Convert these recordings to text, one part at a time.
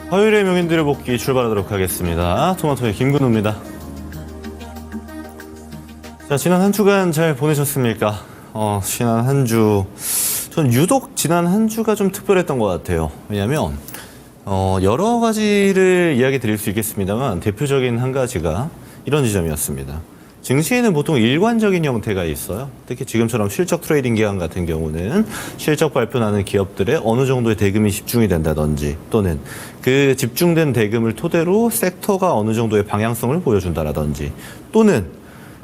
화요일의 명인들의 복귀 출발하도록 하겠습니다. 토마토의 김근우입니다. 자, 지난 한 주간 잘 보내셨습니까? 지난 한 주, 전 유독 지난 한 주가 좀 특별했던 것 같아요. 왜냐하면 여러 가지를 이야기 드릴 수 있겠습니다만 대표적인 한 가지가 이런 지점이었습니다. 증시에는 보통 일관적인 형태가 있어요. 특히 지금처럼 실적 트레이딩 기간 같은 경우는 실적 발표나는 기업들의 어느 정도의 대금이 집중이 된다든지 또는 그 집중된 대금을 토대로 섹터가 어느 정도의 방향성을 보여준다라든지 또는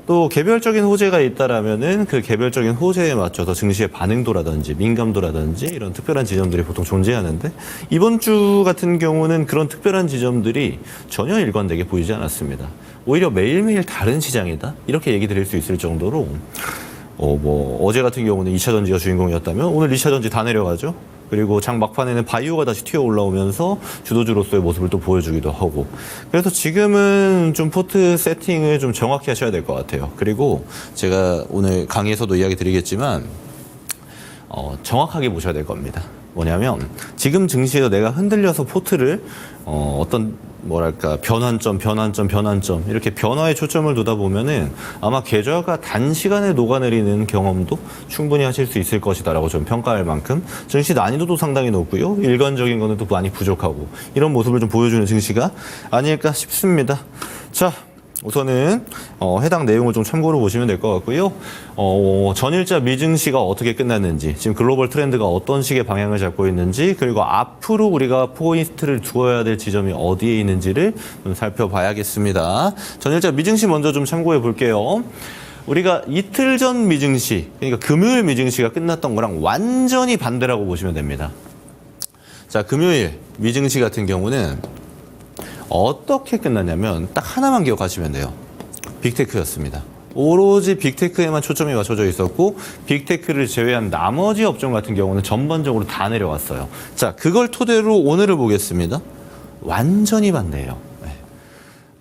또 개별적인 호재가 있다라면은 그 개별적인 호재에 맞춰서 증시의 반응도라든지 민감도라든지 이런 특별한 지점들이 보통 존재하는데 이번 주 같은 경우는 그런 특별한 지점들이 전혀 일관되게 보이지 않았습니다. 오히려 매일매일 다른 시장이다 이렇게 얘기 드릴 수 있을 정도로 어제 같은 경우는 2차 전지가 주인공이었다면 오늘 2차 전지 다 내려가죠. 그리고 장 막판에는 바이오가 다시 튀어 올라오면서 주도주로서의 모습을 또 보여주기도 하고. 그래서 지금은 좀 포트 세팅을 좀 정확히 하셔야 될 것 같아요. 그리고 제가 오늘 강의에서도 이야기 드리겠지만 정확하게 보셔야 될 겁니다. 뭐냐면 지금 증시에서 내가 흔들려서 포트를 어떤 뭐랄까 변환점 이렇게 변화에 초점을 두다 보면은 아마 계좌가 단시간에 녹아내리는 경험도 충분히 하실 수 있을 것이다라고 좀 평가할 만큼 증시 난이도도 상당히 높고요. 일관적인 거는 또 많이 부족하고 이런 모습을 좀 보여주는 증시가 아닐까 싶습니다. 자, 우선은 해당 내용을 좀 참고로 보시면 될 것 같고요. 전일자 미증시가 어떻게 끝났는지, 지금 글로벌 트렌드가 어떤 식의 방향을 잡고 있는지, 그리고 앞으로 우리가 포인트를 두어야 될 지점이 어디에 있는지를 좀 살펴봐야겠습니다. 전일자 미증시 먼저 좀 참고해 볼게요. 우리가 이틀 전 미증시, 그러니까 금요일 미증시가 끝났던 거랑 완전히 반대라고 보시면 됩니다. 자, 금요일 미증시 같은 경우는 어떻게 끝났냐면 딱 하나만 기억하시면 돼요. 빅테크였습니다. 오로지 빅테크에만 초점이 맞춰져 있었고 빅테크를 제외한 나머지 업종 같은 경우는 전반적으로 다 내려왔어요. 자, 그걸 토대로 오늘을 보겠습니다. 완전히 반대예요. 네.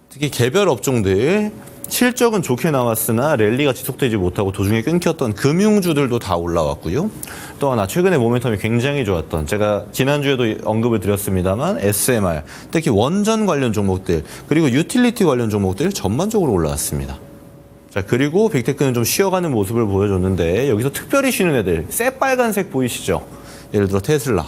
특히 개별 업종들 실적은 좋게 나왔으나 랠리가 지속되지 못하고 도중에 끊겼던 금융주들도 다 올라왔고요. 또 하나 최근에 모멘텀이 굉장히 좋았던 제가 지난주에도 언급을 드렸습니다만 SMR 특히 원전 관련 종목들 그리고 유틸리티 관련 종목들 전반적으로 올라왔습니다. 자, 그리고 빅테크는 좀 쉬어가는 모습을 보여줬는데 여기서 특별히 쉬는 애들 새빨간색 보이시죠? 예를 들어 테슬라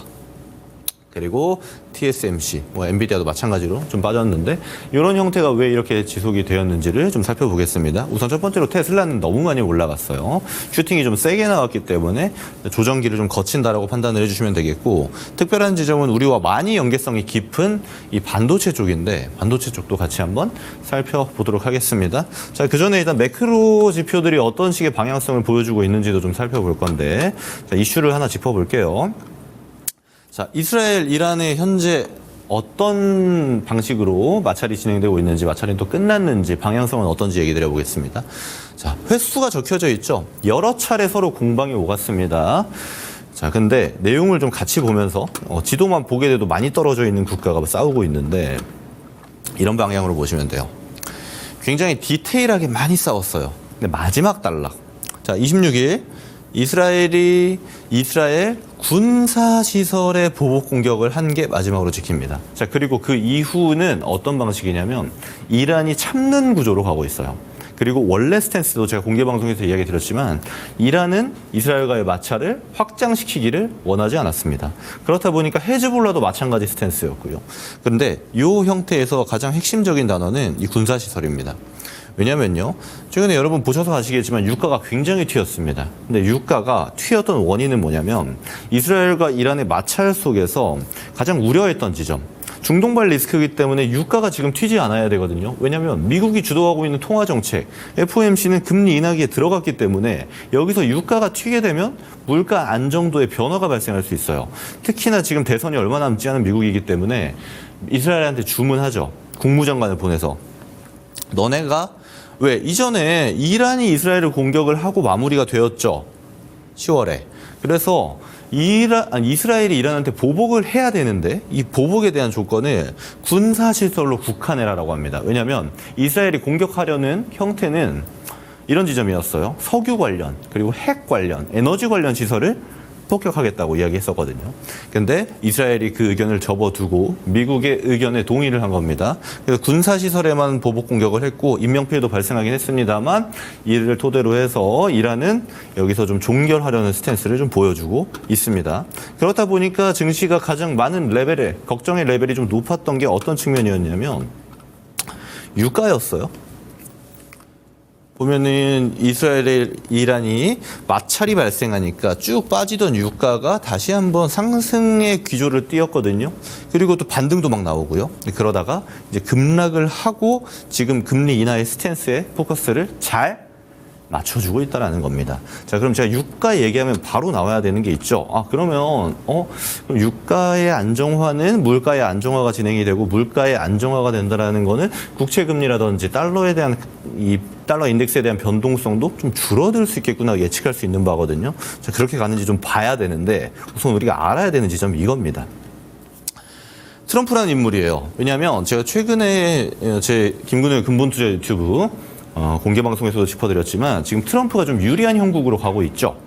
그리고 TSMC, 엔비디아도 마찬가지로 좀 빠졌는데 이런 형태가 왜 이렇게 지속이 되었는지를 좀 살펴보겠습니다. 우선 첫 번째로 테슬라는 너무 많이 올라갔어요. 슈팅이 좀 세게 나왔기 때문에 조정기를 좀 거친다라고 판단을 해주시면 되겠고 특별한 지점은 우리와 많이 연계성이 깊은 이 반도체 쪽인데 반도체 쪽도 같이 한번 살펴보도록 하겠습니다. 자, 그 전에 일단 매크로 지표들이 어떤 식의 방향성을 보여주고 있는지도 좀 살펴볼 건데 자, 이슈를 하나 짚어볼게요. 자, 이스라엘, 이란의 현재 어떤 방식으로 마찰이 진행되고 있는지, 마찰이 또 끝났는지, 방향성은 어떤지 얘기 드려보겠습니다. 자, 횟수가 적혀져 있죠. 여러 차례 서로 공방이 오갔습니다. 자, 근데 내용을 좀 같이 보면서 지도만 보게 돼도 많이 떨어져 있는 국가가 싸우고 있는데 이런 방향으로 보시면 돼요. 굉장히 디테일하게 많이 싸웠어요. 근데 마지막 단락. 자, 26일 이스라엘 군사시설의 보복 공격을 한 게 마지막으로 지킵니다. 자, 그리고 그 이후는 어떤 방식이냐면 이란이 참는 구조로 가고 있어요. 그리고 원래 스탠스도 제가 공개방송에서 이야기 드렸지만 이란은 이스라엘과의 마찰을 확장시키기를 원하지 않았습니다. 그렇다 보니까 헤즈볼라도 마찬가지 스탠스였고요. 그런데 이 형태에서 가장 핵심적인 단어는 이 군사시설입니다. 왜냐면요, 최근에 여러분 보셔서 아시겠지만 유가가 굉장히 튀었습니다. 근데 유가가 튀었던 원인은 뭐냐면 이스라엘과 이란의 마찰 속에서 가장 우려했던 지점, 중동발 리스크이기 때문에 유가가 지금 튀지 않아야 되거든요. 왜냐하면 미국이 주도하고 있는 통화정책, FOMC는 금리 인하기에 들어갔기 때문에 여기서 유가가 튀게 되면 물가 안정도의 변화가 발생할 수 있어요. 특히나 지금 대선이 얼마 남지 않은 미국이기 때문에 이스라엘한테 주문하죠. 국무장관을 보내서. 너네가 왜 이전에 이란이 이스라엘을 공격을 하고 마무리가 되었죠. 10월에. 그래서 이스라엘이 이란한테 보복을 해야 되는데 이 보복에 대한 조건을 군사시설로 국한해라라고 합니다. 왜냐하면 이스라엘이 공격하려는 형태는 이런 지점이었어요. 석유 관련 그리고 핵 관련 에너지 관련 시설을 폭격하겠다고 이야기했었거든요. 근데 이스라엘이 그 의견을 접어두고 미국의 의견에 동의를 한 겁니다. 그래서 군사시설에만 보복 공격을 했고 인명피해도 발생하긴 했습니다만 이를 토대로 해서 이란은 여기서 좀 종결하려는 스탠스를 좀 보여주고 있습니다. 그렇다 보니까 증시가 가장 많은 레벨에 걱정의 레벨이 좀 높았던 게 어떤 측면이었냐면 유가였어요. 보면은 이스라엘, 이란이 마찰이 발생하니까 쭉 빠지던 유가가 다시 한번 상승의 기조를 띄었거든요. 그리고 또 반등도 막 나오고요. 그러다가 이제 급락을 하고 지금 금리 인하의 스탠스에 포커스를 잘 맞춰주고 있다라는 겁니다. 자, 그럼 제가 유가 얘기하면 바로 나와야 되는 게 있죠. 그러면 그럼 유가의 안정화는 물가의 안정화가 진행이 되고 물가의 안정화가 된다라는 거는 국채 금리라든지 달러에 대한 이 달러 인덱스에 대한 변동성도 좀 줄어들 수 있겠구나 예측할 수 있는 바거든요. 자, 그렇게 가는지 좀 봐야 되는데 우선 우리가 알아야 되는 지점이 이겁니다. 트럼프라는 인물이에요. 왜냐하면 제가 최근에 제 김근우의 근본투자 유튜브 공개 방송에서도 짚어드렸지만 지금 트럼프가 좀 유리한 형국으로 가고 있죠.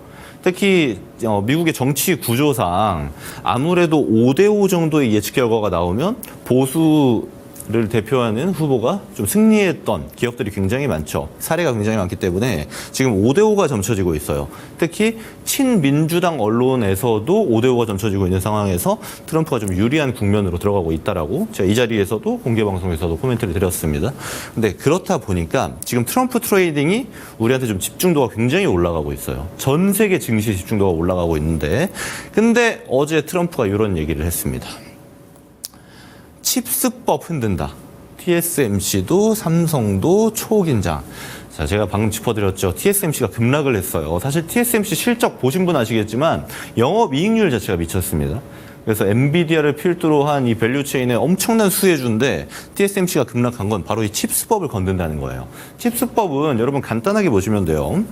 특히 미국의 정치 구조상 아무래도 5대5 정도의 예측 결과가 나오면 보수를 대표하는 후보가 좀 승리했던 기업들이 굉장히 많죠. 사례가 굉장히 많기 때문에 지금 5대5가 점쳐지고 있어요. 특히 친민주당 언론에서도 5대5가 점쳐지고 있는 상황에서 트럼프가 좀 유리한 국면으로 들어가고 있다라고 제가 이 자리에서도 공개 방송에서도 코멘트를 드렸습니다. 근데 그렇다 보니까 지금 트럼프 트레이딩이 우리한테 좀 집중도가 굉장히 올라가고 있어요. 전 세계 증시 집중도가 올라가고 있는데 근데 어제 트럼프가 이런 얘기를 했습니다. 칩스법 흔든다. TSMC도 삼성도 초긴장. 자, 제가 방금 짚어드렸죠. TSMC가 급락을 했어요. 사실 TSMC 실적 보신 분 아시겠지만 영업이익률 자체가 미쳤습니다. 그래서 엔비디아를 필두로 한 이 밸류체인의 엄청난 수혜주인데 TSMC가 급락한 건 바로 이 칩스법을 건든다는 거예요. 칩스법은 여러분 간단하게 보시면 돼요.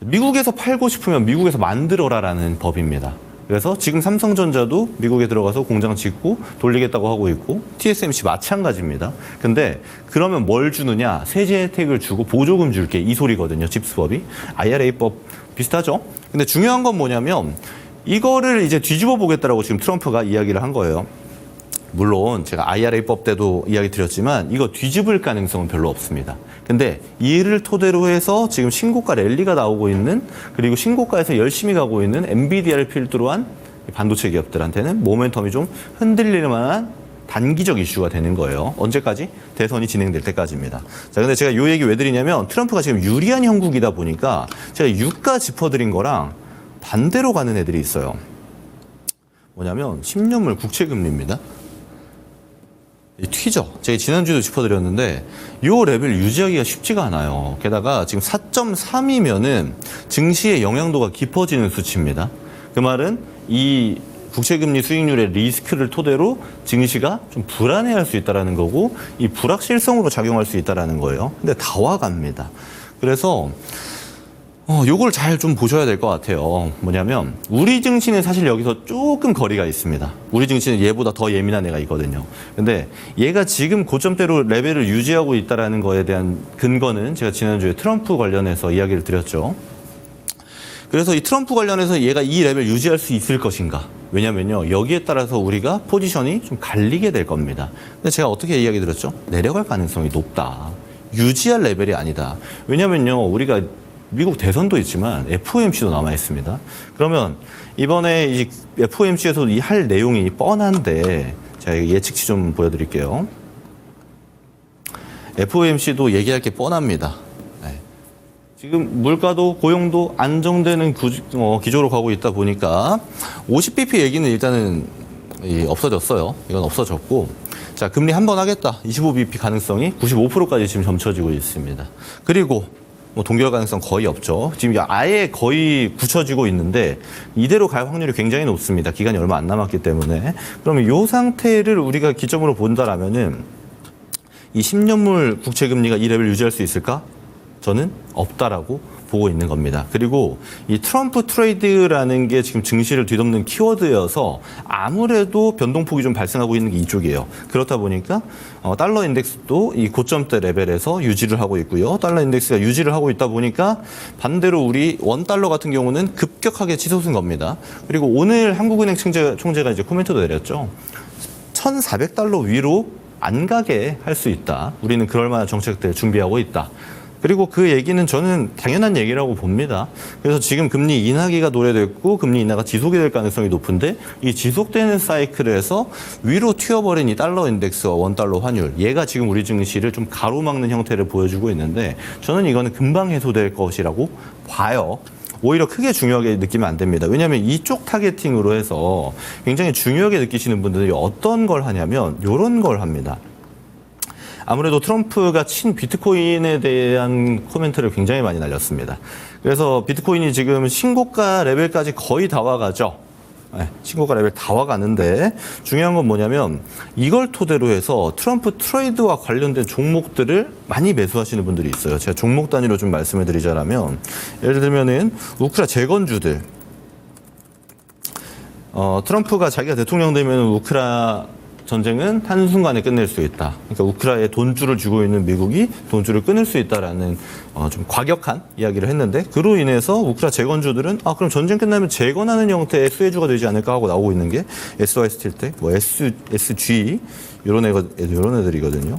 미국에서 팔고 싶으면 미국에서 만들어라라는 법입니다. 그래서 지금 삼성전자도 미국에 들어가서 공장 짓고 돌리겠다고 하고 있고 TSMC 마찬가지입니다. 근데 그러면 뭘 주느냐? 세제 혜택을 주고 보조금 줄게 이 소리거든요. 칩스법이. IRA법 비슷하죠? 근데 중요한 건 뭐냐면 이거를 이제 뒤집어 보겠다라고 지금 트럼프가 이야기를 한 거예요. 물론 제가 IRA법 때도 이야기 드렸지만 이거 뒤집을 가능성은 별로 없습니다. 근데 이를 토대로 해서 지금 신고가 랠리가 나오고 있는 그리고 신고가에서 열심히 가고 있는 엔비디아를 필두로 한 반도체 기업들한테는 모멘텀이 좀 흔들릴 만한 단기적 이슈가 되는 거예요. 언제까지? 대선이 진행될 때까지입니다. 자, 근데 제가 이 얘기 왜 드리냐면 트럼프가 지금 유리한 형국이다 보니까 제가 유가 짚어드린 거랑 반대로 가는 애들이 있어요. 뭐냐면 10년물 국채금리입니다. 튀죠. 제가 지난주에도 짚어드렸는데 이 레벨 유지하기가 쉽지가 않아요. 게다가 지금 4.3이면은 증시의 영향도가 깊어지는 수치입니다. 그 말은 이 국채금리 수익률의 리스크를 토대로 증시가 좀 불안해할 수 있다는 거고 이 불확실성으로 작용할 수 있다는 거예요. 근데 다 와갑니다. 그래서 요걸 잘 좀 보셔야 될 것 같아요. 뭐냐면 우리 증시는 사실 여기서 조금 거리가 있습니다. 우리 증시는 얘보다 더 예민한 애가 있거든요. 근데 얘가 지금 고점대로 레벨을 유지하고 있다는 거에 대한 근거는 제가 지난주에 트럼프 관련해서 이야기를 드렸죠. 그래서 이 트럼프 관련해서 얘가 이 레벨 유지할 수 있을 것인가? 왜냐면요. 여기에 따라서 우리가 포지션이 좀 갈리게 될 겁니다. 근데 제가 어떻게 이야기 드렸죠? 내려갈 가능성이 높다. 유지할 레벨이 아니다. 왜냐면요. 우리가 미국 대선도 있지만 FOMC도 남아 있습니다. 그러면 이번에 이 FOMC에서 이 할 내용이 뻔한데 제가 예측치 좀 보여드릴게요. FOMC도 얘기할 게 뻔합니다. 네. 지금 물가도 고용도 안정되는 기조로 가고 있다 보니까 50bp 얘기는 일단은 없어졌어요. 이건 없어졌고 자 금리 한 번 하겠다. 25bp 가능성이 95%까지 지금 점쳐지고 있습니다. 그리고 동결 가능성 거의 없죠. 지금 아예 거의 굳혀지고 있는데 이대로 갈 확률이 굉장히 높습니다. 기간이 얼마 안 남았기 때문에. 그러면 이 상태를 우리가 기점으로 본다라면은 이 10년물 국채 금리가 이 레벨 유지할 수 있을까? 저는 없다라고 보고 있는 겁니다. 그리고 이 트럼프 트레이드라는 게 지금 증시를 뒤덮는 키워드여서 아무래도 변동폭이 좀 발생하고 있는 게 이쪽이에요. 그렇다 보니까 달러 인덱스도 이 고점대 레벨에서 유지를 하고 있고요. 달러 인덱스가 유지를 하고 있다 보니까 반대로 우리 원달러 같은 경우는 급격하게 치솟은 겁니다. 그리고 오늘 한국은행 총재가 이제 코멘트도 내렸죠. 1,400달러 위로 안 가게 할 수 있다. 우리는 그럴 만한 정책들 준비하고 있다. 그리고 그 얘기는 저는 당연한 얘기라고 봅니다. 그래서 지금 금리 인하기가 노래됐고 금리 인하가 지속이 될 가능성이 높은데 이 지속되는 사이클에서 위로 튀어버린 이 달러 인덱스와 원달러 환율 얘가 지금 우리 증시를 좀 가로막는 형태를 보여주고 있는데 저는 이거는 금방 해소될 것이라고 봐요. 오히려 크게 중요하게 느끼면 안 됩니다. 왜냐하면 이쪽 타겟팅으로 해서 굉장히 중요하게 느끼시는 분들이 어떤 걸 하냐면 이런 걸 합니다. 아무래도 트럼프가 친 비트코인에 대한 코멘트를 굉장히 많이 날렸습니다. 그래서 비트코인이 지금 신고가 레벨까지 거의 다 와가죠. 네, 신고가 레벨 다 와가는데 중요한 건 뭐냐면 이걸 토대로 해서 트럼프 트레이드와 관련된 종목들을 많이 매수하시는 분들이 있어요. 제가 종목 단위로 좀 말씀을 드리자면 예를 들면은 우크라 재건주들 트럼프가 자기가 대통령 되면 우크라 전쟁은 한순간에 끝낼 수 있다. 그러니까 우크라에 돈줄을 쥐고 있는 미국이 돈줄을 끊을 수 있다라는 좀 과격한 이야기를 했는데 그로 인해서 우크라 재건주들은 그럼 전쟁 끝나면 재건하는 형태의 수혜주가 되지 않을까 하고 나오고 있는 게 SY 스틸텍, SG 이런 애들이거든요.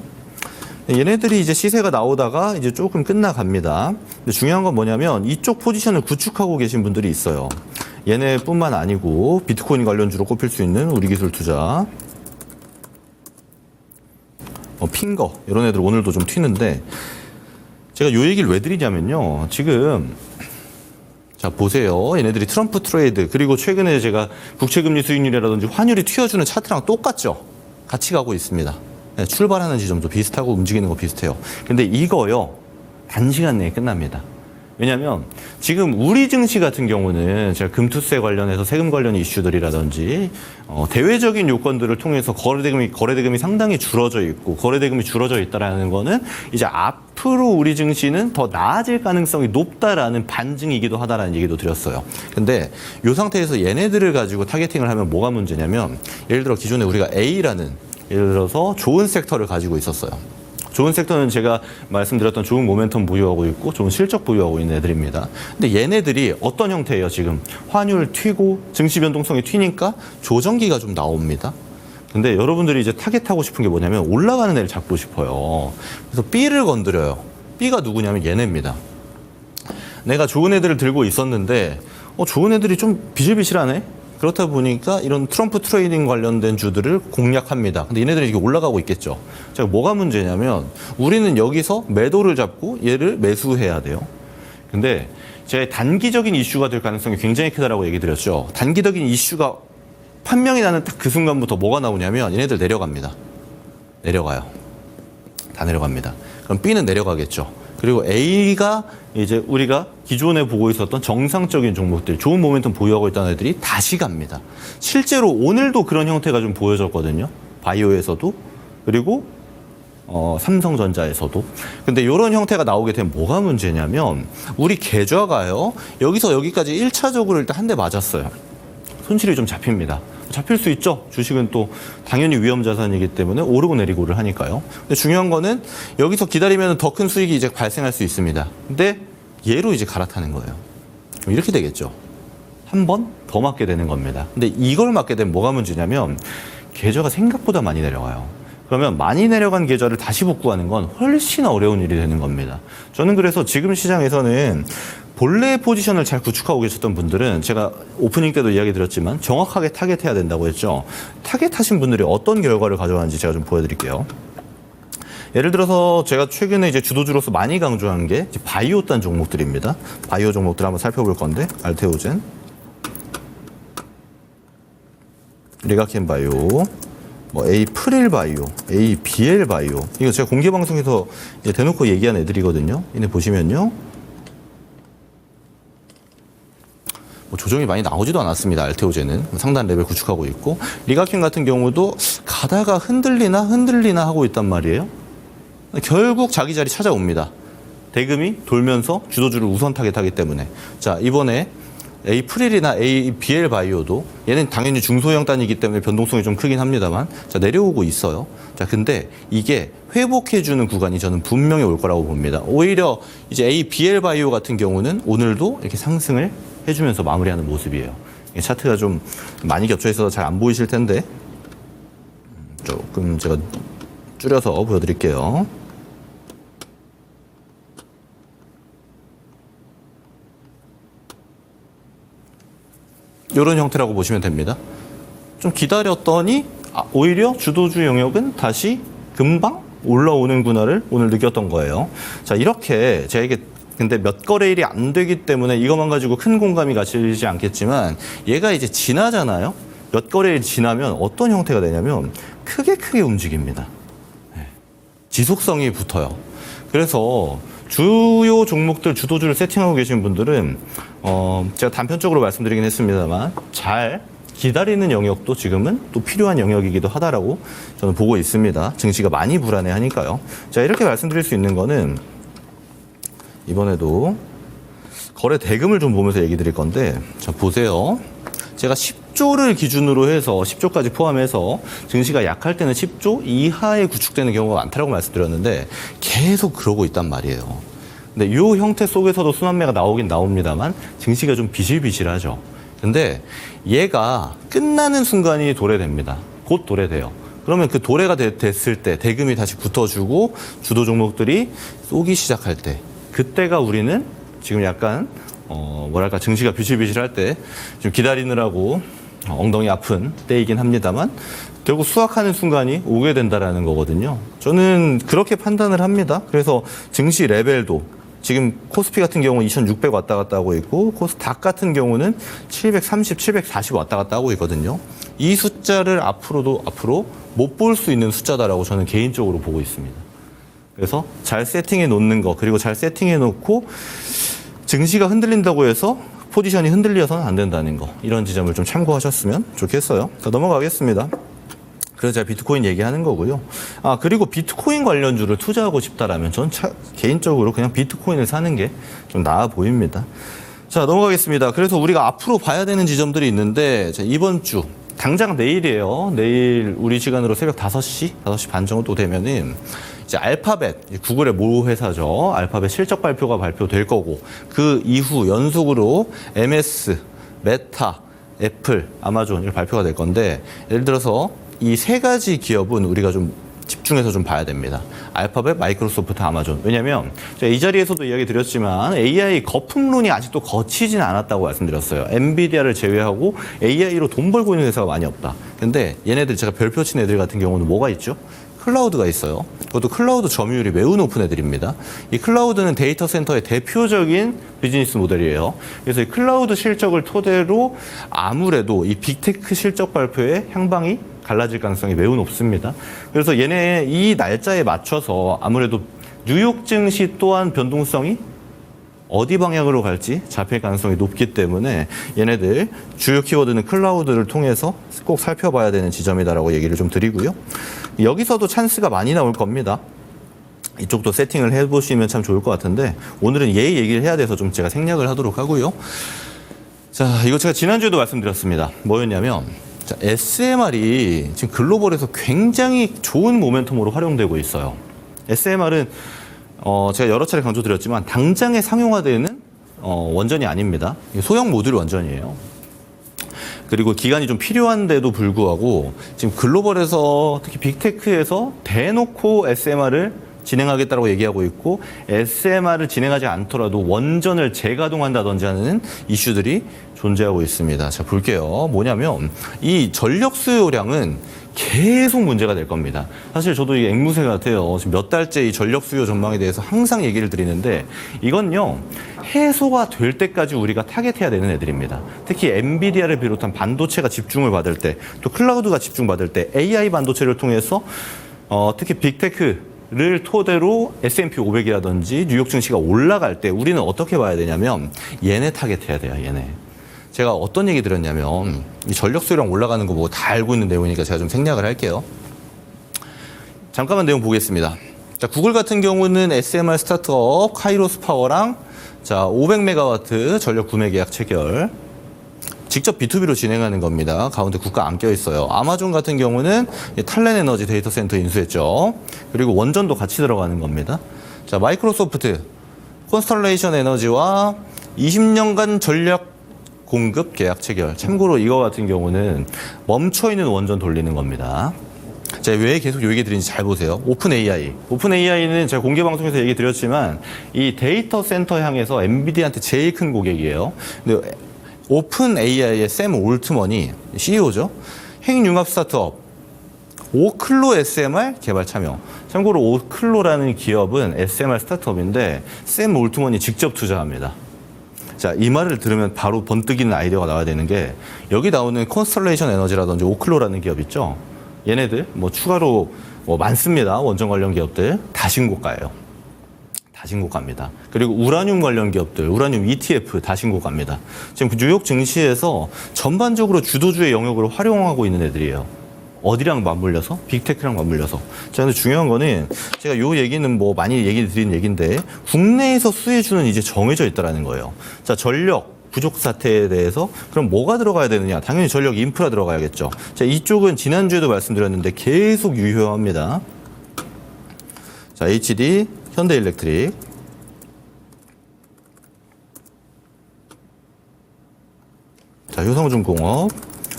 얘네들이 이제 시세가 나오다가 이제 조금 끝나갑니다. 근데 중요한 건 뭐냐면 이쪽 포지션을 구축하고 계신 분들이 있어요. 얘네뿐만 아니고 비트코인 관련주로 꼽힐 수 있는 우리 기술 투자. 핑거 이런 애들 오늘도 좀 튀는데 제가 요 얘기를 왜 드리냐면요. 지금 자 보세요. 얘네들이 트럼프 트레이드 그리고 최근에 제가 국채금리 수익률이라든지 환율이 튀어주는 차트랑 똑같죠. 같이 가고 있습니다. 네, 출발하는 지점도 비슷하고 움직이는 거 비슷해요. 근데 이거요. 단시간 내에 끝납니다. 왜냐하면 지금 우리 증시 같은 경우는 제가 금투세 관련해서 세금 관련 이슈들이라든지 대외적인 요건들을 통해서 거래대금이 상당히 줄어져 있고 거래대금이 줄어져 있다라는 거는 이제 앞으로 우리 증시는 더 나아질 가능성이 높다라는 반증이기도 하다라는 얘기도 드렸어요. 근데 이 상태에서 얘네들을 가지고 타겟팅을 하면 뭐가 문제냐면 예를 들어 기존에 우리가 A라는 예를 들어서 좋은 섹터를 가지고 있었어요. 좋은 섹터는 제가 말씀드렸던 좋은 모멘텀 보유하고 있고 좋은 실적 보유하고 있는 애들입니다. 근데 얘네들이 어떤 형태예요? 지금 환율 튀고 증시 변동성이 튀니까 조정기가 좀 나옵니다. 근데 여러분들이 이제 타겟하고 싶은 게 뭐냐면 올라가는 애를 잡고 싶어요. 그래서 B를 건드려요. B가 누구냐면 얘네입니다. 내가 좋은 애들을 들고 있었는데 좋은 애들이 좀 비실비실하네? 그렇다 보니까 이런 트럼프 트레이딩 관련된 주들을 공략합니다. 근데 얘네들이 이게 올라가고 있겠죠. 자, 뭐가 문제냐면 우리는 여기서 매도를 잡고 얘를 매수해야 돼요. 근데 제 단기적인 이슈가 될 가능성이 굉장히 크다라고 얘기 드렸죠. 단기적인 이슈가 판명이 나는 딱 그 순간부터 뭐가 나오냐면 얘네들 내려갑니다. 내려가요. 다 내려갑니다. 그럼 B는 내려가겠죠. 그리고 A가 이제 우리가 기존에 보고 있었던 정상적인 종목들, 좋은 모멘텀 보유하고 있던 애들이 다시 갑니다. 실제로 오늘도 그런 형태가 좀 보여졌거든요. 바이오에서도 그리고 삼성전자에서도. 근데 이런 형태가 나오게 되면 뭐가 문제냐면 우리 계좌가요. 여기서 여기까지 1차적으로 일단 한 대 맞았어요. 손실이 좀 잡힙니다. 잡힐 수 있죠. 주식은 또 당연히 위험 자산이기 때문에 오르고 내리고를 하니까요. 근데 중요한 거는 여기서 기다리면 더 큰 수익이 이제 발생할 수 있습니다. 근데 얘로 이제 갈아타는 거예요. 이렇게 되겠죠. 한 번 더 맞게 되는 겁니다. 근데 이걸 맞게 되면 뭐가 문제냐면 계좌가 생각보다 많이 내려가요. 그러면 많이 내려간 계좌를 다시 복구하는 건 훨씬 어려운 일이 되는 겁니다. 저는 그래서 지금 시장에서는 본래 포지션을 잘 구축하고 계셨던 분들은 제가 오프닝 때도 이야기 드렸지만 정확하게 타겟해야 된다고 했죠. 타겟하신 분들이 어떤 결과를 가져왔는지 제가 좀 보여드릴게요. 예를 들어서 제가 최근에 이제 주도주로서 많이 강조한 게 이제 바이오단 종목들입니다. 바이오 종목들 한번 살펴볼 건데 알테오젠, 리가켄 바이오, 에이프릴 바이오, ABL 바이오. 이거 제가 공개 방송에서 대놓고 얘기한 애들이거든요. 얘네 보시면요. 조정이 많이 나오지도 않았습니다. 알테오젠은 상단 레벨 구축하고 있고 리가켄 같은 경우도 가다가 흔들리나 하고 있단 말이에요. 결국 자기 자리 찾아옵니다. 대금이 돌면서 주도주를 우선 타겟하기 때문에. 자, 이번에 에이프릴이나 ABL 바이오도 얘는 당연히 중소형 단위이기 때문에 변동성이 좀 크긴 합니다만 자, 내려오고 있어요. 자, 근데 이게 회복해주는 구간이 저는 분명히 올 거라고 봅니다. 오히려 이제 ABL 바이오 같은 경우는 오늘도 이렇게 상승을 해주면서 마무리하는 모습이에요. 차트가 좀 많이 겹쳐 있어서 잘 안 보이실 텐데 조금 제가 줄여서 보여드릴게요. 이런 형태라고 보시면 됩니다. 좀 기다렸더니 오히려 주도주 영역은 다시 금방 올라오는구나를 오늘 느꼈던 거예요. 자, 이렇게 제가 이게 근데 몇 거래일이 안 되기 때문에 이것만 가지고 큰 공감이 가시지 않겠지만 얘가 이제 지나잖아요. 몇 거래일 지나면 어떤 형태가 되냐면 크게 움직입니다. 지속성이 붙어요. 그래서 주요 종목들 주도주를 세팅하고 계신 분들은 제가 단편적으로 말씀드리긴 했습니다만 잘 기다리는 영역도 지금은 또 필요한 영역이기도 하다라고 저는 보고 있습니다. 증시가 많이 불안해하니까요. 자, 이렇게 말씀드릴 수 있는 거는 이번에도 거래 대금을 좀 보면서 얘기 드릴 건데 자, 보세요. 제가 10조를 기준으로 해서 10조까지 포함해서 증시가 약할 때는 10조 이하에 구축되는 경우가 많다고 말씀드렸는데 계속 그러고 있단 말이에요. 근데 이 형태 속에서도 순환매가 나오긴 나옵니다만 증시가 좀 비실비실하죠. 근데 얘가 끝나는 순간이 도래됩니다. 곧 도래돼요. 그러면 그 도래가 됐을 때 대금이 다시 붙어주고 주도 종목들이 쏘기 시작할 때 그때가 우리는 지금 약간 뭐랄까 증시가 비실비실할 때 좀 기다리느라고 엉덩이 아픈 때이긴 합니다만 결국 수확하는 순간이 오게 된다라는 거거든요. 저는 그렇게 판단을 합니다. 그래서 증시 레벨도 지금 코스피 같은 경우는 2,600 왔다 갔다 하고 있고 코스닥 같은 경우는 730, 740 왔다 갔다 하고 있거든요. 이 숫자를 앞으로 못 볼 수 있는 숫자다라고 저는 개인적으로 보고 있습니다. 그래서 잘 세팅해 놓는 거 그리고 잘 세팅해 놓고 증시가 흔들린다고 해서 포지션이 흔들려서는 안 된다는 거 이런 지점을 좀 참고하셨으면 좋겠어요. 자, 넘어가겠습니다. 그래서 제가 비트코인 얘기하는 거고요. 그리고 비트코인 관련주를 투자하고 싶다라면 전 개인적으로 그냥 비트코인을 사는 게 좀 나아 보입니다. 자, 넘어가겠습니다. 그래서 우리가 앞으로 봐야 되는 지점들이 있는데 자, 이번 주 당장 내일이에요. 내일 우리 시간으로 새벽 5시 반 정도 되면은 이제 알파벳, 구글의 모 회사죠. 알파벳 실적 발표가 발표될 거고 그 이후 연속으로 MS, 메타, 애플, 아마존 이렇게 발표가 될 건데 예를 들어서 이 세 가지 기업은 우리가 좀 집중해서 좀 봐야 됩니다. 알파벳, 마이크로소프트, 아마존. 왜냐하면 제가 이 자리에서도 이야기 드렸지만 AI 거품론이 아직도 거치진 않았다고 말씀드렸어요. 엔비디아를 제외하고 AI로 돈 벌고 있는 회사가 많이 없다. 근데 얘네들 제가 별표 친 애들 같은 경우는 뭐가 있죠? 클라우드가 있어요. 그것도 클라우드 점유율이 매우 높은 애들입니다. 이 클라우드는 데이터 센터의 대표적인 비즈니스 모델이에요. 그래서 이 클라우드 실적을 토대로 아무래도 이 빅테크 실적 발표의 향방이 갈라질 가능성이 매우 높습니다. 그래서 얘네 이 날짜에 맞춰서 아무래도 뉴욕 증시 또한 변동성이 어디 방향으로 갈지 잡힐 가능성이 높기 때문에 얘네들 주요 키워드는 클라우드를 통해서 꼭 살펴봐야 되는 지점이다라고 얘기를 좀 드리고요. 여기서도 찬스가 많이 나올 겁니다. 이쪽도 세팅을 해보시면 참 좋을 것 같은데 오늘은 얘 얘기를 해야 돼서 좀 제가 생략을 하도록 하고요. 자, 이거 제가 지난주에도 말씀드렸습니다. 뭐였냐면 자, SMR이 지금 글로벌에서 굉장히 좋은 모멘텀으로 활용되고 있어요. SMR은 제가 여러 차례 강조드렸지만 당장에 상용화되는 원전이 아닙니다. 소형 모듈 원전이에요. 그리고 기간이 좀 필요한데도 불구하고 지금 글로벌에서 특히 빅테크에서 대놓고 SMR을 진행하겠다고 얘기하고 있고 SMR을 진행하지 않더라도 원전을 재가동한다든지 하는 이슈들이 존재하고 있습니다. 자, 볼게요. 뭐냐면 이 전력 수요량은 계속 문제가 될 겁니다. 사실 저도 이 앵무새 같아요. 지금 몇 달째 이 전력 수요 전망에 대해서 항상 얘기를 드리는데 이건요 해소가 될 때까지 우리가 타겟해야 되는 애들입니다. 특히 엔비디아를 비롯한 반도체가 집중을 받을 때 또 클라우드가 집중받을 때 AI 반도체를 통해서 특히 빅테크를 토대로 S&P 500이라든지 뉴욕 증시가 올라갈 때 우리는 어떻게 봐야 되냐면 얘네 타겟해야 돼요. 얘네. 제가 어떤 얘기 드렸냐면 이 전력 수요량 올라가는 거 보고 다 알고 있는 내용이니까 제가 좀 생략을 할게요. 잠깐만 내용 보겠습니다. 자, 구글 같은 경우는 SMR 스타트업, 카이로스 파워랑 자, 500메가와트 전력 구매 계약 체결. 직접 B2B로 진행하는 겁니다. 가운데 국가 안 껴있어요. 아마존 같은 경우는 탈렌 에너지 데이터 센터 인수했죠. 그리고 원전도 같이 들어가는 겁니다. 자, 마이크로소프트, 콘스텔레이션 에너지와 20년간 전력 공급 계약 체결. 참고로 이거 같은 경우는 멈춰있는 원전 돌리는 겁니다. 제가 왜 계속 요 얘기 드리는지 잘 보세요. 오픈 AI. 오픈 AI는 제가 공개 방송에서 얘기 드렸지만 이 데이터 센터 향해서 엔비디아한테 제일 큰 고객이에요. 근데 오픈 AI의 샘 올트먼이 CEO죠. 핵융합 스타트업 오클로 SMR 개발 참여. 참고로 오클로라는 기업은 SMR 스타트업인데 샘 올트먼이 직접 투자합니다. 자, 이 말을 들으면 바로 번뜩이는 아이디어가 나와야 되는 게 여기 나오는 콘스텔레이션 에너지라든지 오클로라는 기업 있죠. 얘네들 뭐 추가로 많습니다. 원전 관련 기업들 다 신고가예요. 다 신고가입니다. 그리고 우라늄 관련 기업들, 우라늄 ETF 다 신고가입니다. 지금 뉴욕 증시에서 전반적으로 주도주의 영역으로 활용하고 있는 애들이에요. 어디랑 맞물려서? 빅테크랑 맞물려서. 자, 근데 중요한 거는 제가 요 얘기는 뭐 많이 얘기 드린 얘기인데 국내에서 수혜주는 이제 정해져 있다라는 거예요. 자, 전력 부족 사태에 대해서 그럼 뭐가 들어가야 되느냐? 당연히 전력 인프라 들어가야겠죠. 자, 이쪽은 지난주에도 말씀드렸는데 계속 유효합니다. 자, HD, 현대일렉트릭. 자, 효성중공업,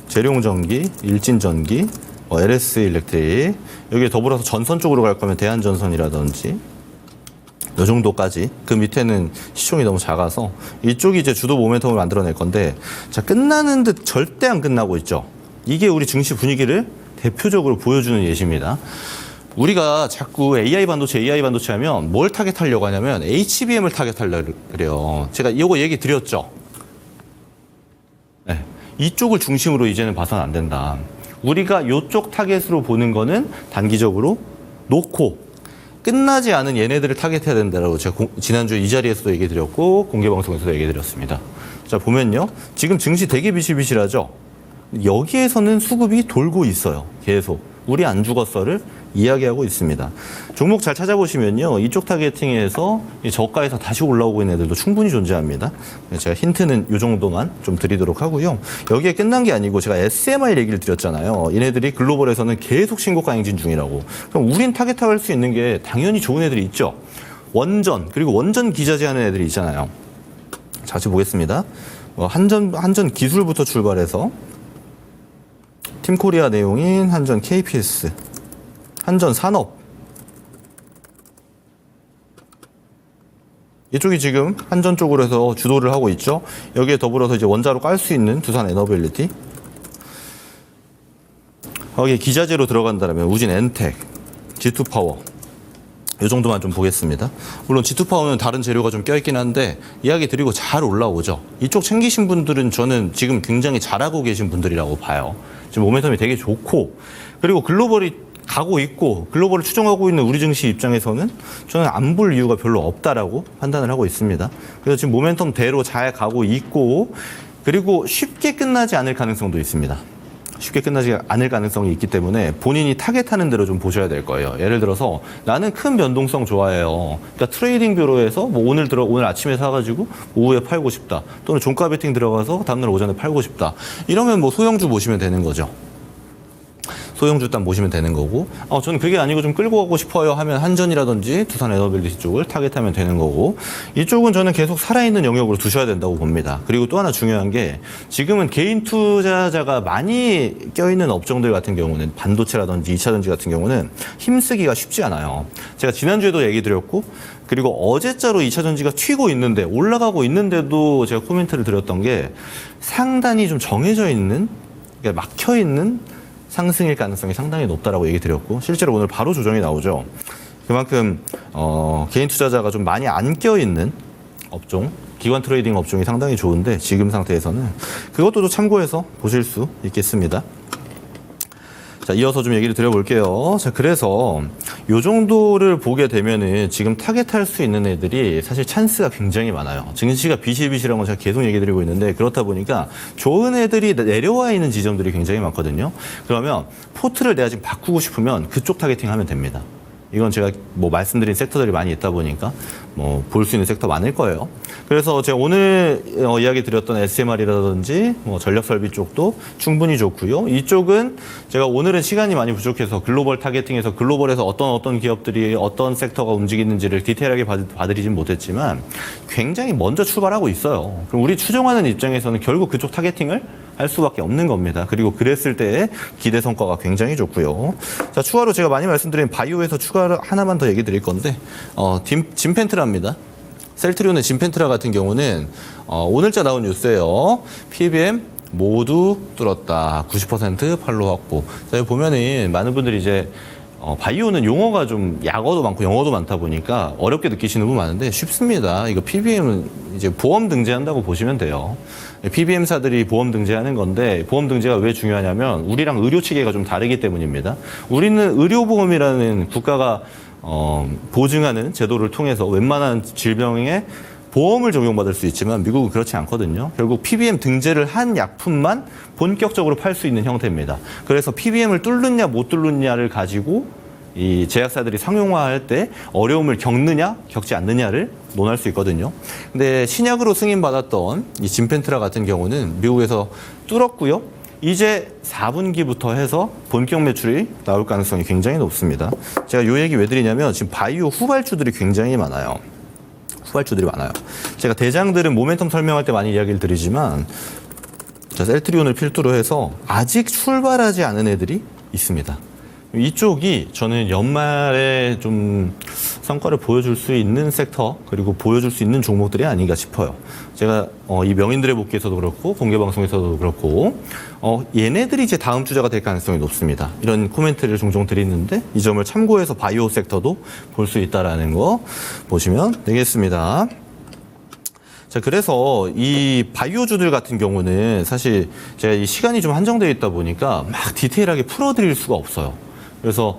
재룡전기, 일진전기, LS 일렉트릭. 여기에 더불어서 전선 쪽으로 갈 거면 대한전선이라든지 이 정도까지. 그 밑에는 시총이 너무 작아서 이쪽이 이제 주도 모멘텀을 만들어낼 건데 자, 끝나는 듯 절대 안 끝나고 있죠. 이게 우리 증시 분위기를 대표적으로 보여주는 예시입니다. 우리가 자꾸 AI 반도체 하면 뭘 타겟하려고 하냐면 HBM을 타겟하려고 그래요. 제가 이거 얘기 드렸죠. 네. 이쪽을 중심으로 이제는 봐서는 안 된다. 우리가 이쪽 타겟으로 보는 거는 단기적으로 놓고 끝나지 않은 얘네들을 타겟해야 된다고 제가 지난주에 이 자리에서도 얘기 드렸고 공개방송에서도 얘기 드렸습니다. 자, 보면요. 지금 증시 되게 비실비실하죠. 여기에서는 수급이 돌고 있어요. 계속. 우리 안 죽었어를 이야기하고 있습니다. 종목 잘 찾아보시면요. 이쪽 타겟팅에서 저가에서 다시 올라오고 있는 애들도 충분히 존재합니다. 제가 힌트는 이 정도만 좀 드리도록 하고요. 여기에 끝난 게 아니고 제가 SMR 얘기를 드렸잖아요. 얘네들이 글로벌에서는 계속 신고가 행진 중이라고. 그럼 우린 타겟할 수 있는 게 당연히 좋은 애들이 있죠. 원전, 그리고 원전 기자재 하는 애들이 있잖아요. 자주 보겠습니다. 한전 기술부터 출발해서 팀코리아 내용인 한전 KPS, 한전 산업. 이쪽이 지금 한전 쪽으로 해서 주도를 하고 있죠. 여기에 더불어서 이제 원자로 깔 수 있는 두산 에너빌리티. 거기에 기자재로 들어간다면 우진 엔텍, G2파워. 이 정도만 좀 보겠습니다. 물론 G2파워는 다른 재료가 좀 껴있긴 한데 이야기 드리고 잘 올라오죠. 이쪽 챙기신 분들은 저는 지금 굉장히 잘하고 계신 분들이라고 봐요. 지금 모멘텀이 되게 좋고 그리고 글로벌이 가고 있고 글로벌을 추종하고 있는 우리 증시 입장에서는 저는 안 볼 이유가 별로 없다라고 판단을 하고 있습니다. 그래서 지금 모멘텀대로 잘 가고 있고 그리고 쉽게 끝나지 않을 가능성도 있습니다. 쉽게 끝나지 않을 가능성이 있기 때문에 본인이 타겟하는 대로 좀 보셔야 될 거예요. 예를 들어서 나는 큰 변동성 좋아해요. 그러니까 트레이딩 뷰로에서 뭐 오늘 아침에 사가지고 오후에 팔고 싶다. 또는 종가 베팅 들어가서 다음날 오전에 팔고 싶다. 이러면 뭐 소형주 보시면 되는 거죠. 소형주 딱 모시면 되는 거고 저는 그게 아니고 좀 끌고 가고 싶어요 하면 한전이라든지 두산 에너빌리티 쪽을 타겟하면 되는 거고 이쪽은 저는 계속 살아있는 영역으로 두셔야 된다고 봅니다. 그리고 또 하나 중요한 게 지금은 개인 투자자가 많이 껴있는 업종들 같은 경우는 반도체라든지 2차전지 같은 경우는 힘쓰기가 쉽지 않아요. 제가 지난주에도 얘기 드렸고 그리고 어제자로 2차전지가 튀고 있는데 올라가고 있는데도 제가 코멘트를 드렸던 게 상단이 좀 정해져 있는 그러니까 막혀있는 상승일 가능성이 상당히 높다라고 얘기 드렸고 실제로 오늘 바로 조정이 나오죠. 그만큼 개인 투자자가 좀 많이 안 껴있는 업종, 기관 트레이딩 업종이 상당히 좋은데 지금 상태에서는 그것도 좀 참고해서 보실 수 있겠습니다. 자, 이어서 좀 얘기를 드려볼게요. 자, 그래서 요 정도를 보게 되면은 지금 타겟할 수 있는 애들이 사실 찬스가 굉장히 많아요. 증시가 비실비실한 건 제가 계속 얘기 드리고 있는데 그렇다 보니까 좋은 애들이 내려와 있는 지점들이 굉장히 많거든요. 그러면 포트를 내가 지금 바꾸고 싶으면 그쪽 타겟팅 하면 됩니다. 이건 제가 뭐 말씀드린 섹터들이 많이 있다 보니까 뭐 볼 수 있는 섹터 많을 거예요. 그래서 제가 오늘 이야기 드렸던 SMR이라든지 뭐 전력 설비 쪽도 충분히 좋고요. 이쪽은 제가 오늘은 시간이 많이 부족해서 글로벌 타겟팅에서 글로벌에서 어떤 기업들이 어떤 섹터가 움직이는지를 디테일하게 봐드리진 못했지만 굉장히 먼저 출발하고 있어요. 그럼 우리 추종하는 입장에서는 결국 그쪽 타겟팅을 할 수밖에 없는 겁니다. 그리고 그랬을 때의 기대 성과가 굉장히 좋고요. 자, 추가로 제가 많이 말씀드린 바이오에서 추가로 하나만 더 얘기 드릴 건데, 진펜트라입니다. 셀트리온의 진펜트라 같은 경우는, 오늘자 나온 뉴스예요. PBM 모두 뚫었다. 90% 판로 확보. 자, 여기 보면은 많은 분들이 이제 바이오는 용어가 좀 약어도 많고 영어도 많다 보니까 어렵게 느끼시는 분 많은데 쉽습니다. 이거 PBM은 이제 보험 등재한다고 보시면 돼요. PBM사들이 보험 등재하는 건데 보험 등재가 왜 중요하냐면 우리랑 의료 체계가 좀 다르기 때문입니다. 우리는 의료보험이라는 국가가 보증하는 제도를 통해서 웬만한 질병에 보험을 적용받을 수 있지만 미국은 그렇지 않거든요. 결국 PBM 등재를 한 약품만 본격적으로 팔 수 있는 형태입니다. 그래서 PBM을 뚫느냐 못 뚫느냐를 가지고 이 제약사들이 상용화할 때 어려움을 겪느냐 겪지 않느냐를 논할 수 있거든요. 근데 신약으로 승인받았던 이 진펜트라 같은 경우는 미국에서 뚫었고요. 이제 4분기부터 해서 본격 매출이 나올 가능성이 굉장히 높습니다. 제가 이 얘기 왜 드리냐면 지금 바이오 후발주들이 굉장히 많아요. 제가 대장들은 모멘텀 설명할 때 많이 이야기를 드리지만 자, 셀트리온을 필두로 해서 아직 출발하지 않은 애들이 있습니다. 이쪽이 저는 연말에 좀 성과를 보여줄 수 있는 섹터 그리고 보여줄 수 있는 종목들이 아닌가 싶어요. 제가 이 명인들의 복귀에서도 그렇고 공개방송에서도 그렇고 얘네들이 이제 다음 주자가 될 가능성이 높습니다. 이런 코멘트를 종종 드리는데 이 점을 참고해서 바이오 섹터도 볼 수 있다는 거 보시면 되겠습니다. 자, 그래서 이 바이오주들 같은 경우는 사실 제가 이 시간이 좀 한정되어 있다 보니까 막 디테일하게 풀어드릴 수가 없어요. 그래서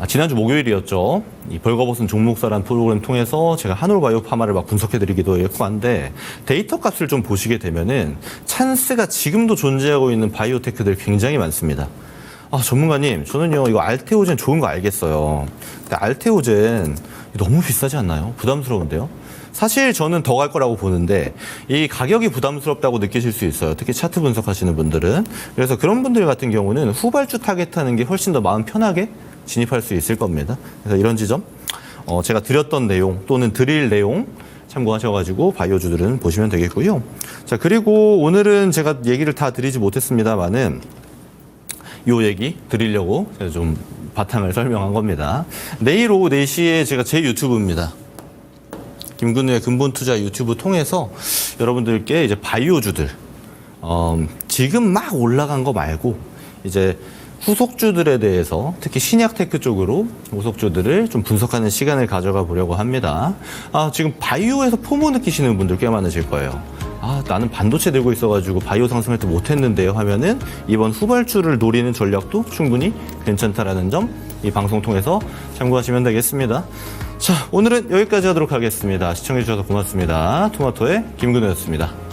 지난주 목요일이었죠. 이 벌거벗은 종목사라는 프로그램 통해서 제가 한올바이오 파마를 막 분석해드리기도 했고 한데 데이터 값을 좀 보시게 되면은 찬스가 지금도 존재하고 있는 바이오테크들 굉장히 많습니다. 전문가님, 저는요 이거 알테오젠 좋은 거 알겠어요. 근데 알테오젠 너무 비싸지 않나요? 부담스러운데요? 사실 저는 더 갈 거라고 보는데 이 가격이 부담스럽다고 느끼실 수 있어요. 특히 차트 분석하시는 분들은. 그래서 그런 분들 같은 경우는 후발주 타겟하는 게 훨씬 더 마음 편하게 진입할 수 있을 겁니다. 그래서 이런 지점 제가 드렸던 내용 또는 드릴 내용 참고하셔가지고 바이오주들은 보시면 되겠고요. 자, 그리고 오늘은 제가 얘기를 다 드리지 못했습니다만은 요 얘기 드리려고 제가 좀 바탕을 설명한 겁니다. 내일 오후 4시에 제가 제 유튜브입니다. 김근우의 근본투자 유튜브 통해서 여러분들께 이제 바이오주들, 지금 막 올라간 거 말고 이제 후속주들에 대해서 특히 신약테크 쪽으로 후속주들을 좀 분석하는 시간을 가져가 보려고 합니다. 지금 바이오에서 포모 느끼시는 분들 꽤 많으실 거예요. 나는 반도체 들고 있어가지고 바이오 상승할 때 못했는데요 하면은 이번 후발주를 노리는 전략도 충분히 괜찮다라는 점 이 방송 통해서 참고하시면 되겠습니다. 자, 오늘은 여기까지 하도록 하겠습니다. 시청해주셔서 고맙습니다. 토마토의 김근우였습니다.